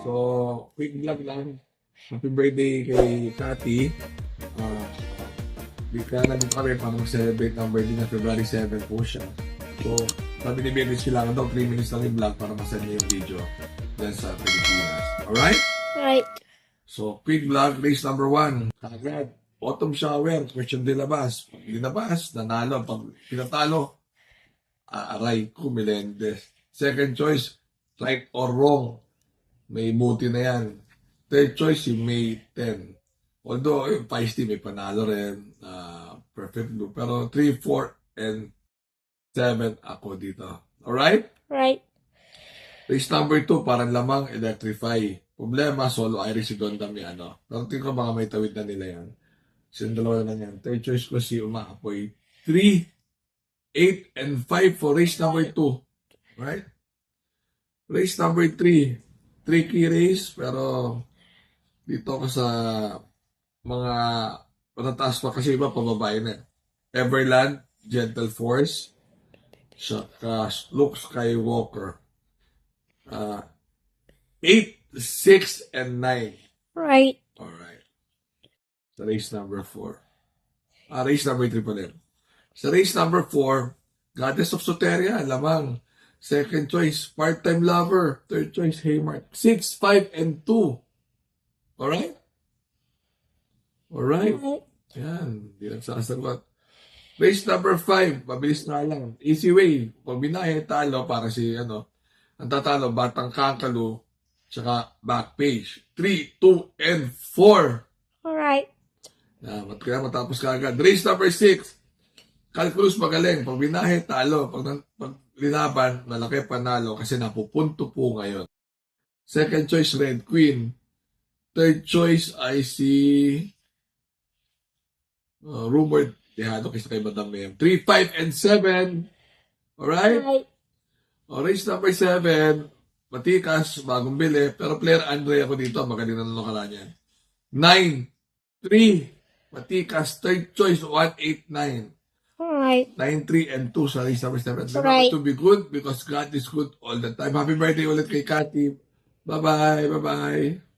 So, quick vlog lang. Happy birthday kay Cathy. Uh, nandito kami para mag-celebrate ng birthday na February 7 po siya. So, sabi ni Baby lang daw 3 minutes lang yung vlog para masend niya yung video dyan sa Pilipinas. Alright? Right. So, quick vlog, race number 1. Agad, autumn shower, question de labas. Pag dinabas, nanalo. Pag pinatalo, aray ko, Melendez. Second choice, right or wrong. May buti na yan. Third choice, si May 10. Although, yung feisty, may panalo rin. Perfect blue. Pero 3, 4, and 7 ako dito. Alright? Right. Race number 2, parang lamang electrify. Problema, solo Iris si Don Damiano. Pero tingin ko baka may tawid na nila yan. Sino dalawa na yan. Third choice ko si Umaapoy. 3, 8, and 5 for race number 2. Right? Race number 3. Tricky race, pero dito ako sa mga patataas pa kasi iba pababae na. Everland, Gentle Force, Luke Skywalker. 8, 6, and 9. Right. Alright. Sa race number 4. Race number 3 pa rin. Sa race number 4, Goddess of Soteria, lamang. Second choice, Part-Time Lover. Third choice, Haymark. 6, 5, and 2. Alright? Alright. Right. Yan, hindi lang sasagot. Race number 5, mabilis na lang. Easy way. Pag binahe, talo para si, ang tatalo, Batang Kangkalu, tsaka back page. 3, 2, and 4. Alright. Yan, kaya matapos ka agad. Race number 6, Calculus magaling. Pag binahe, talo. Pag linaban, malaki panalo kasi napupunto po ngayon. Second choice, Red Queen. Third choice ay si rumored dehado kasi kay Madam Mem. 3, 5, and 7. Alright? Right. Race number 7, matikas, bagong bili, pero player Andre ako dito, magaling na nalokala niya. 9, 3, matikas, third choice, 1, 8, 9. Alright. 9, 3, and 2 sa race number 7. Remember Right. to be good because God is good all the time. Happy birthday ulit kay Cathy. Bye-bye. Bye-bye.